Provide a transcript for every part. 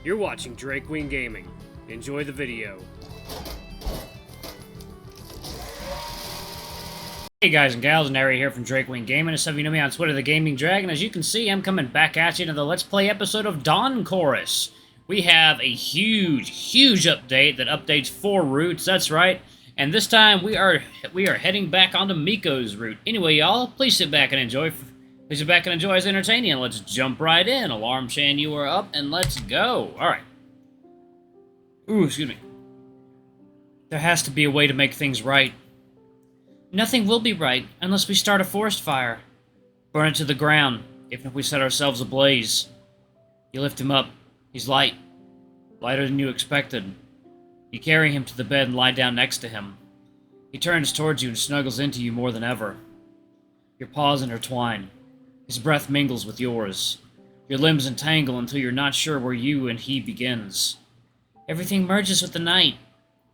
You're watching Drake Wing Gaming. Enjoy the video. Hey guys and gals, Nary here from Drake Wing Gaming. Some of you know me on Twitter, the Gaming Dragon. As you can see, I'm coming back at you to the Let's Play episode of Dawn Chorus. We have a huge update that updates 4 routes, that's right. And this time we are heading back onto Mikko's route. Anyway, y'all, please sit back and enjoy. Please sit back and enjoy as entertaining, and let's jump right in. Alarm chain, you are up, and let's go. Alright. Ooh, excuse me. There has to be a way to make things right. Nothing will be right unless we start a forest fire. Burn it to the ground, even if we set ourselves ablaze. You lift him up. He's light. Lighter than you expected. You carry him to the bed and lie down next to him. He turns towards you and snuggles into you more than ever. Your paws intertwine. His breath mingles with yours. Your limbs entangle until you're not sure where you and he begins. Everything merges with the night.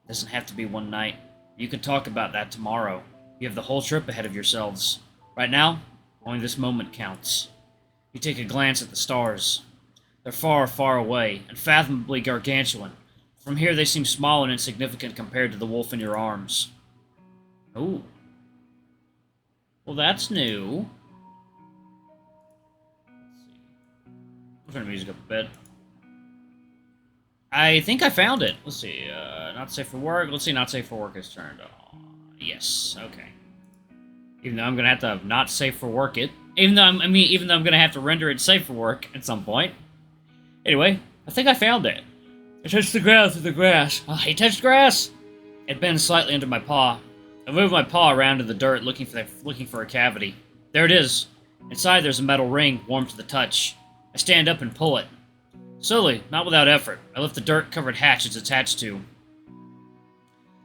Doesn't have to be one night. You can talk about that tomorrow. You have the whole trip ahead of yourselves. Right now, only this moment counts. You take a glance at the stars. They're far, far away, unfathomably gargantuan. From here, they seem small and insignificant compared to the wolf in your arms. Ooh. Well, that's new. Let's see. I'll turn the music up a bit. I think I found it. Let's see. Not safe for work. Let's see. Not safe for work is turned on. Yes. Okay. Even though I'm gonna have to not safe for work it. Even though I'm gonna have to render it safe for work at some point. Anyway, I think I found it. I touched the ground through the grass. Oh, he touched grass. It bends slightly under my paw. I move my paw around in the dirt, looking for a cavity. There it is. Inside, there's a metal ring, warm to the touch. I stand up and pull it. Slowly, not without effort, I lift the dirt-covered hatch it's attached to.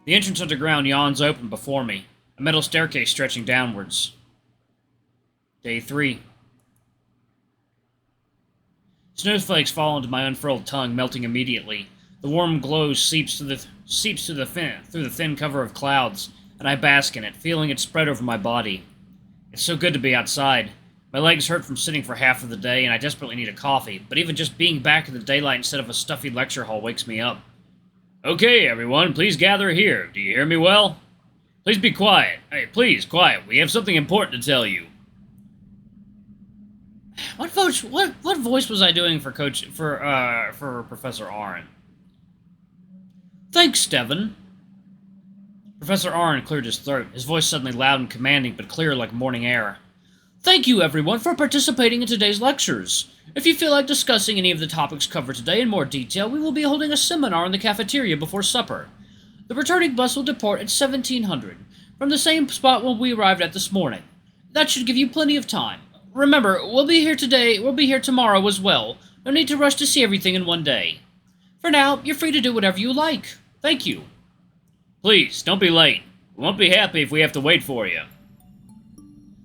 The entrance underground yawns open before me, a metal staircase stretching downwards. Day 3. Snowflakes fall into my unfurled tongue, melting immediately. The warm glow seeps through the thin cover of clouds, and I bask in it, feeling it spread over my body. It's so good to be outside. My legs hurt from sitting for half of the day, and I desperately need a coffee, but even just being back in the daylight instead of a stuffy lecture hall wakes me up. Okay, everyone, please gather here. Do you hear me well? Please be quiet. Hey, please, quiet. We have something important to tell you. What voice was I doing for Professor Arn? Thanks, Steven. Professor Arn cleared his throat, his voice suddenly loud and commanding, but clear like morning air. Thank you, everyone, for participating in today's lectures. If you feel like discussing any of the topics covered today in more detail, we will be holding a seminar in the cafeteria before supper. The returning bus will depart at 1700, from the same spot where we arrived at this morning. That should give you plenty of time. Remember, we'll be here tomorrow as well. No need to rush to see everything in one day. For now, you're free to do whatever you like. Thank you. Please, don't be late. We won't be happy if we have to wait for you.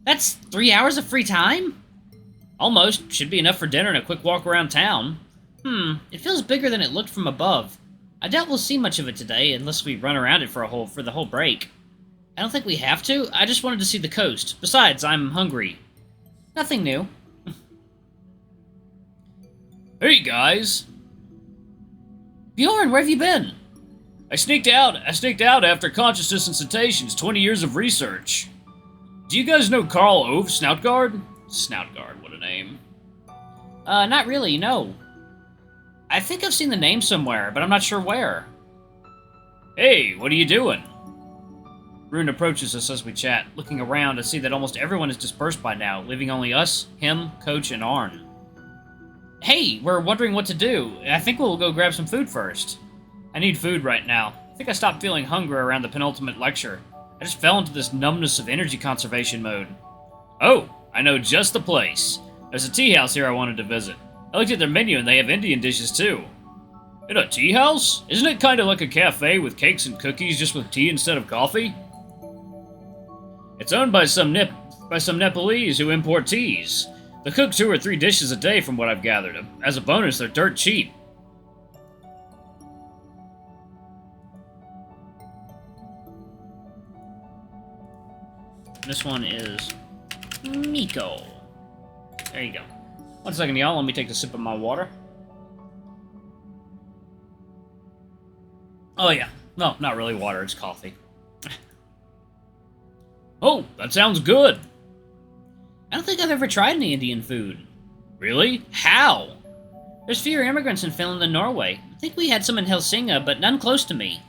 That's 3 hours of free time? Almost. Should be enough for dinner and a quick walk around town. It feels bigger than it looked from above. I doubt we'll see much of it today, unless we run around it for the whole break. I don't think we have to. I just wanted to see the coast. Besides, I'm hungry. Nothing new. Hey, guys! Bjorn, where have you been? I sneaked out after consciousness and cetaceans, 20 years of research. Do you guys know Carl Ove Snoutguard? Snoutguard, what a name. Not really, no. I think I've seen the name somewhere, but I'm not sure where. Hey, what are you doing? Rune approaches us as we chat, looking around to see that almost everyone is dispersed by now, leaving only us, him, Coach, and Arn. Hey, we're wondering what to do. I think we'll go grab some food first. I need food right now. I think I stopped feeling hungry around the penultimate lecture. I just fell into this numbness of energy conservation mode. Oh, I know just the place. There's a tea house here I wanted to visit. I looked at their menu and they have Indian dishes too. In a tea house? Isn't it kind of like a cafe with cakes and cookies just with tea instead of coffee? It's owned by some Nepalese who import teas. They cook 2 or 3 dishes a day from what I've gathered. As a bonus, they're dirt cheap. This one is Mikko. There you go. 1 second, y'all. Let me take a sip of my water. Oh, yeah. No, not really water, it's coffee. Oh, that sounds good. I don't think I've ever tried any Indian food. Really? How? There's fewer immigrants in Finland than Norway. I think we had some in Helsinki, but none close to me.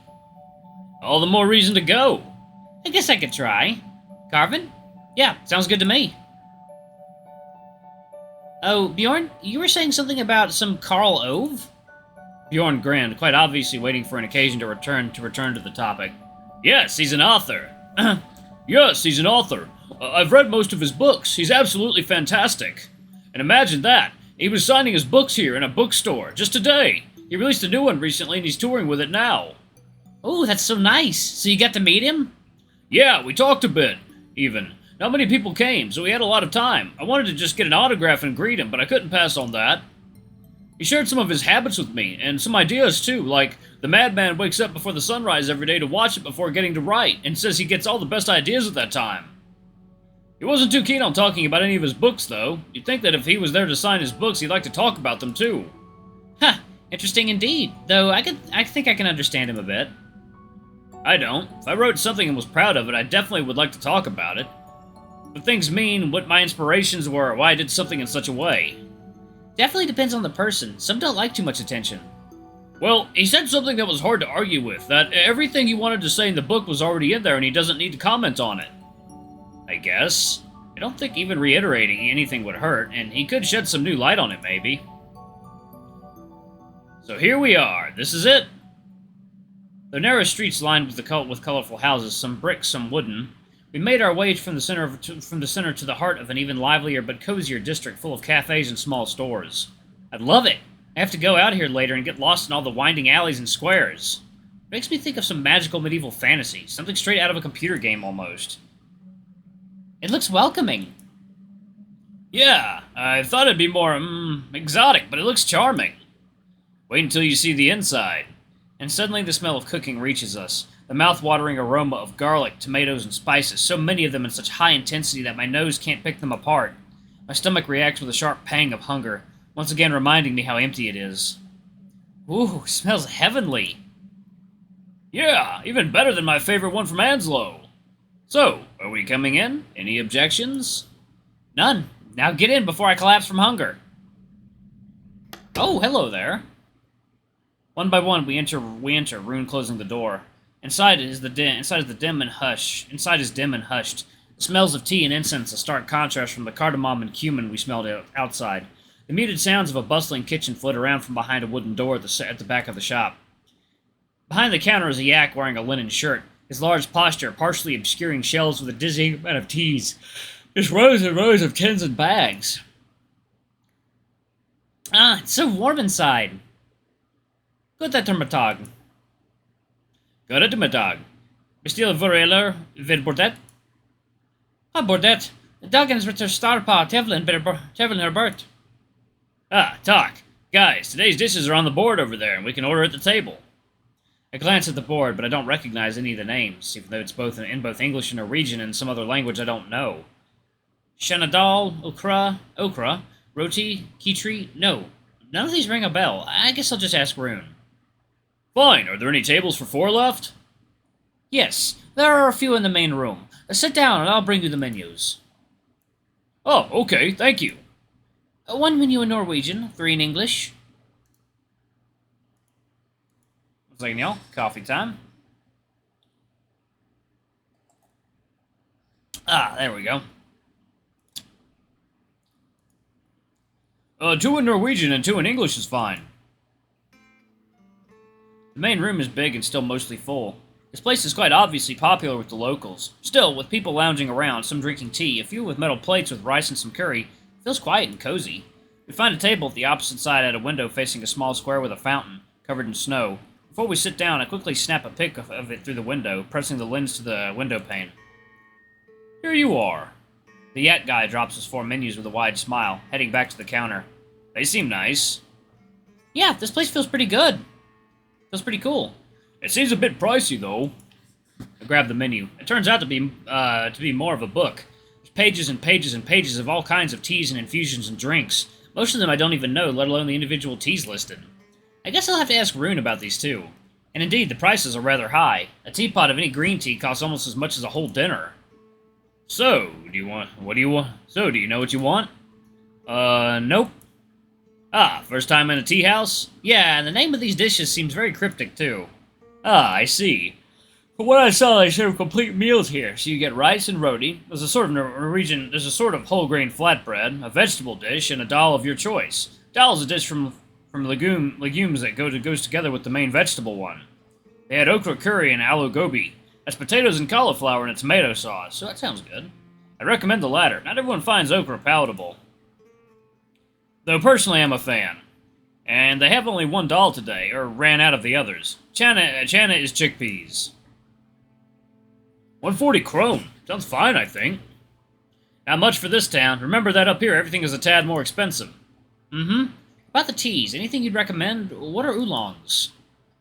All the more reason to go. I guess I could try. Carvin? Yeah, sounds good to me. Oh, Bjorn, you were saying something about some Karl Ove? Bjorn grinned, quite obviously waiting for an occasion to return to the topic. Yes, he's an author. Yes, he's an author. I've read most of his books. He's absolutely fantastic. And imagine that. He was signing his books here in a bookstore just today. He released a new one recently and he's touring with it now. Oh, that's so nice. So you got to meet him? Yeah, we talked a bit, even. Not many people came, so we had a lot of time. I wanted to just get an autograph and greet him, but I couldn't pass on that. He shared some of his habits with me, and some ideas too, like the madman wakes up before the sunrise every day to watch it before getting to write, and says he gets all the best ideas at that time. He wasn't too keen on talking about any of his books, though. You'd think that if he was there to sign his books, he'd like to talk about them too. Huh, interesting indeed, though I think I can understand him a bit. I don't. If I wrote something and was proud of it, I definitely would like to talk about it. But things mean what my inspirations were, or why I did something in such a way. Definitely depends on the person. Some don't like too much attention. Well, he said something that was hard to argue with, that everything he wanted to say in the book was already in there and he doesn't need to comment on it. I guess. I don't think even reiterating anything would hurt, and he could shed some new light on it, maybe. So here we are. This is it. The narrow streets lined with colorful houses, some brick, some wooden. We made our way from the center to the heart of an even livelier but cozier district full of cafes and small stores. I'd love it. I have to go out here later and get lost in all the winding alleys and squares. It makes me think of some magical medieval fantasy, something straight out of a computer game almost. It looks welcoming. Yeah, I thought it'd be more, exotic, but it looks charming. Wait until you see the inside. And suddenly the smell of cooking reaches us. The mouth-watering aroma of garlic, tomatoes, and spices, so many of them in such high intensity that my nose can't pick them apart. My stomach reacts with a sharp pang of hunger, once again reminding me how empty it is. Ooh, smells heavenly. Yeah, even better than my favorite one from Anslo. So, are we coming in? Any objections? None. Now get in before I collapse from hunger. Oh, hello there. One by one, we enter, Rune closing the door. Inside is dim and hushed. The smells of tea and incense, a stark contrast from the cardamom and cumin we smelled outside. The muted sounds of a bustling kitchen float around from behind a wooden door at the back of the shop. Behind the counter is a yak wearing a linen shirt, his large posture partially obscuring shelves with a dizzying amount of teas. Just rows and rows of tins and bags. Ah, it's so warm inside. God ettermiddag. God ettermiddag. Bestiel voreler vid bordet? Ah, bordet. Dagens ritter starpa tevlen Bert. Ah, talk. Guys, today's dishes are on the board over there, and we can order at the table. I glance at the board, but I don't recognize any of the names, even though it's in both English and Norwegian and some other language I don't know. Shanadal, okra, roti, kitri, no. None of these ring a bell. I guess I'll just ask Rune. Fine, are there any tables for 4 left? Yes, there are a few in the main room. Sit down and I'll bring you the menus. Oh, okay, thank you. 1 menu in Norwegian, 3 in English. One second, y'all. Coffee time. Ah, there we go. 2 in Norwegian and 2 in English is fine. The main room is big and still mostly full. This place is quite obviously popular with the locals. Still, with people lounging around, some drinking tea, a few with metal plates with rice and some curry, it feels quiet and cozy. We find a table at the opposite side at a window facing a small square with a fountain, covered in snow. Before we sit down, I quickly snap a pic of it through the window, pressing the lens to the window pane. Here you are. The yak guy drops his 4 menus with a wide smile, heading back to the counter. They seem nice. Yeah, this place feels pretty good. Feels pretty cool. It seems a bit pricey, though. I grab the menu. It turns out to be more of a book. There's pages and pages and pages of all kinds of teas and infusions and drinks. Most of them I don't even know, let alone the individual teas listed. I guess I'll have to ask Rune about these, too. And indeed, the prices are rather high. A teapot of any green tea costs almost as much as a whole dinner. So, do you know what you want? Nope. Ah, first time in a tea house? Yeah, and the name of these dishes seems very cryptic, too. Ah, I see. From what I saw, they serve complete meals here. So you get rice and roti, there's a sort of whole grain flatbread, a vegetable dish, and a dal of your choice. Dal is a dish from legumes that goes together with the main vegetable one. They had okra curry and aloo gobi. That's potatoes and cauliflower in a tomato sauce, so that sounds good. I recommend the latter. Not everyone finds okra palatable. Though personally I'm a fan. And they have only one dal today, or ran out of the others. Chana is chickpeas. 140 krone. Sounds fine, I think. Not much for this town. Remember that up here everything is a tad more expensive. Mm-hmm. About the teas, anything you'd recommend? What are oolongs?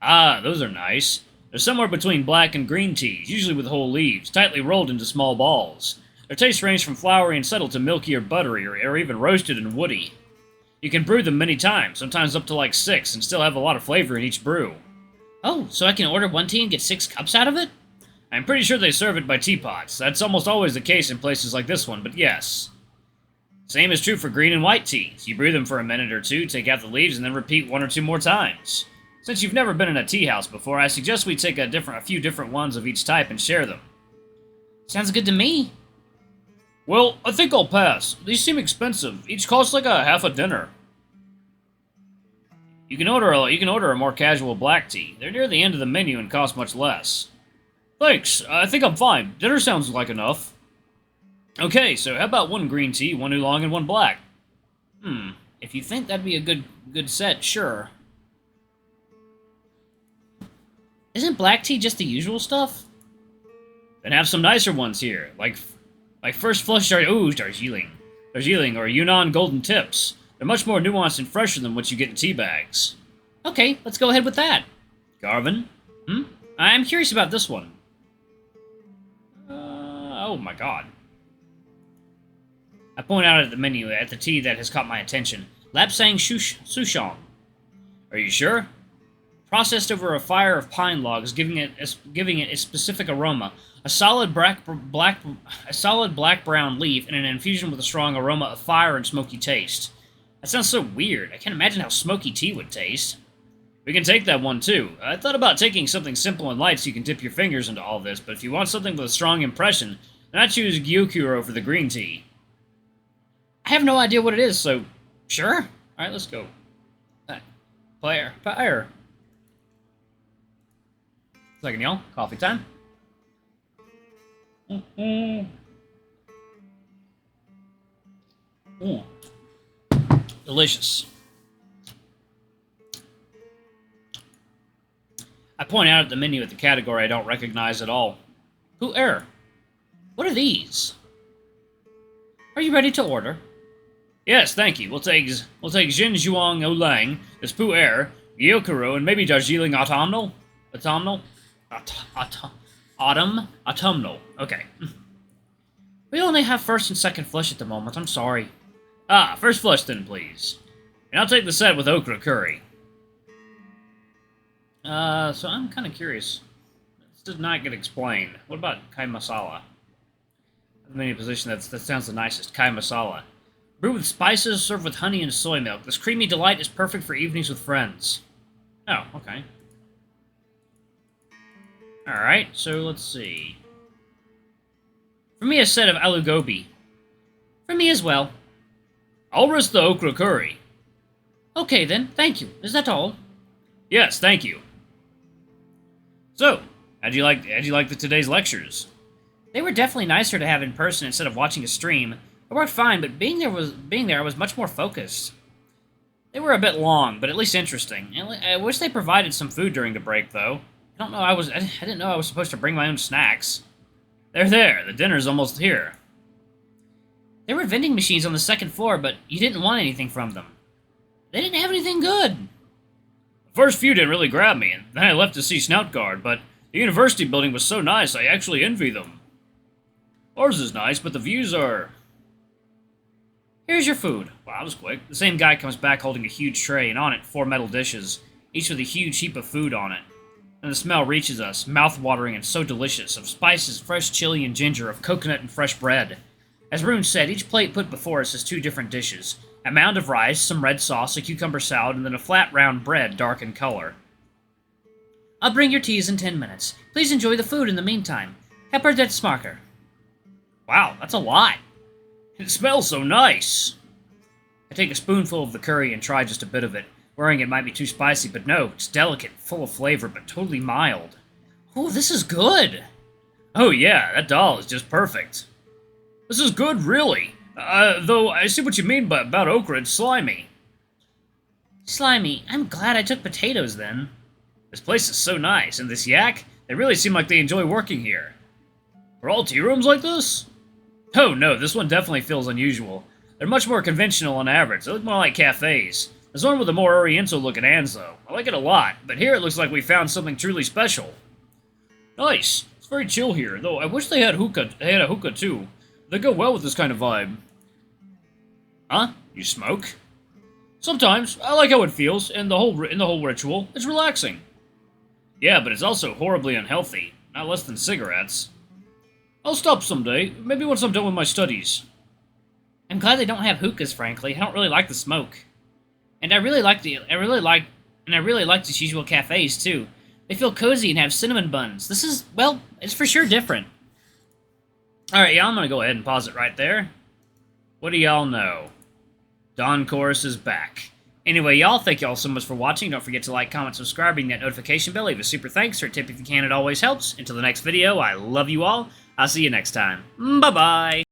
Ah, those are nice. They're somewhere between black and green teas, usually with whole leaves, tightly rolled into small balls. Their tastes range from flowery and subtle to milky or buttery, or even roasted and woody. You can brew them many times, sometimes up to like 6, and still have a lot of flavor in each brew. Oh, so I can order one tea and get 6 cups out of it? I'm pretty sure they serve it by teapots. That's almost always the case in places like this one, but yes. Same is true for green and white teas. You brew them for a minute or two, take out the leaves, and then repeat 1 or 2 more times. Since you've never been in a tea house before, I suggest we take a few different ones of each type and share them. Sounds good to me. Well, I think I'll pass. These seem expensive. Each costs like a half a dinner. You can order a more casual black tea. They're near the end of the menu and cost much less. Thanks. I think I'm fine. Dinner sounds like enough. Okay, so how about 1 green tea, 1 oolong, and 1 black? If you think that'd be a good set, sure. Isn't black tea just the usual stuff? Then have some nicer ones here, like First Flush Darjeeling or Yunnan Golden Tips. They're much more nuanced and fresher than what you get in tea bags. Okay, let's go ahead with that. Garvin? I'm curious about this one. Oh my god. I point out at the menu at the tea that has caught my attention. Lapsang Souchong. Are you sure? Processed over a fire of pine logs, giving it a specific aroma. A solid black-brown leaf and an infusion with a strong aroma of fire and smoky taste. That sounds so weird. I can't imagine how smoky tea would taste. We can take that one, too. I thought about taking something simple and light so you can dip your fingers into all this, but if you want something with a strong impression, then I choose Gyokuro for the green tea. I have no idea what it is, so... Sure? Alright, let's go. Fire. Second, y'all. Coffee time. Delicious. I point out at the menu at the category I don't recognize at all. Pu'er. What are these? Are you ready to order? Yes, thank you. We'll take Jin Zhuang Olang, this Pu'er, Gyokuro, and maybe Darjeeling Autumnal? Autumnal. Okay. We only have first and second flush at the moment. I'm sorry. Ah, first flush then, please. And I'll take the set with okra curry. So I'm kind of curious. This did not get explained. What about kai masala? The menu position that sounds the nicest. Kai masala. Brewed with spices, served with honey and soy milk. This creamy delight is perfect for evenings with friends. Oh, okay. Alright, so let's see. For me, a set of aloo gobi. For me as well. I'll risk the okra curry. Okay then, thank you. Is that all? Yes, thank you. So, how'd you like today's lectures? They were definitely nicer to have in person instead of watching a stream. It worked fine, but being there I was much more focused. They were a bit long, but at least interesting. I wish they provided some food during the break, though. I didn't know I was supposed to bring my own snacks. They're there. The dinner's almost here. There were vending machines on the second floor, but you didn't want anything from them. They didn't have anything good. The first few didn't really grab me, and then I left to see Snout Guard, but the university building was so nice I actually envy them. Ours is nice, but the views are... Here's your food. Wow, that was quick. The same guy comes back holding a huge tray, and on it, 4 metal dishes, each with a huge heap of food on it. and the smell reaches us, mouth-watering and so delicious, of spices, fresh chili and ginger, of coconut and fresh bread. As Rune said, each plate put before us is 2 different dishes. A mound of rice, some red sauce, a cucumber salad, and then a flat round bread, dark in color. I'll bring your teas in 10 minutes. Please enjoy the food in the meantime. Pepper det smaker. Wow, that's a lot. It smells so nice. I take a spoonful of the curry and try just a bit of it, worrying it might be too spicy, but no, it's delicate, full of flavor, but totally mild. Oh, this is good! Oh yeah, that dal is just perfect. This is good, really. Though I see what you mean about okra, it's slimy. Slimy? I'm glad I took potatoes then. This place is so nice, and this yak, they really seem like they enjoy working here. Are all tea rooms like this? Oh no, this one definitely feels unusual. They're much more conventional on average. They look more like cafes. There's one with a more oriental look at hands, though. I like it a lot, but here it looks like we found something truly special. Nice. It's very chill here, though I wish they had a hookah too. They go well with this kind of vibe. Huh? You smoke? Sometimes. I like how it feels, and the whole ritual. It's relaxing. Yeah, but it's also horribly unhealthy. Not less than cigarettes. I'll stop someday. Maybe once I'm done with my studies. I'm glad they don't have hookahs, frankly. I don't really like the smoke. And I really like these usual cafes, too. They feel cozy and have cinnamon buns. This is, well, it's for sure different. Alright, y'all, I'm gonna go ahead and pause it right there. What do y'all know? Dawn Chorus is back. Anyway, y'all, thank y'all so much for watching. Don't forget to like, comment, subscribe, ring that notification bell, leave a super thanks or a tip if you can, it always helps. Until the next video, I love you all. I'll see you next time. Bye-bye!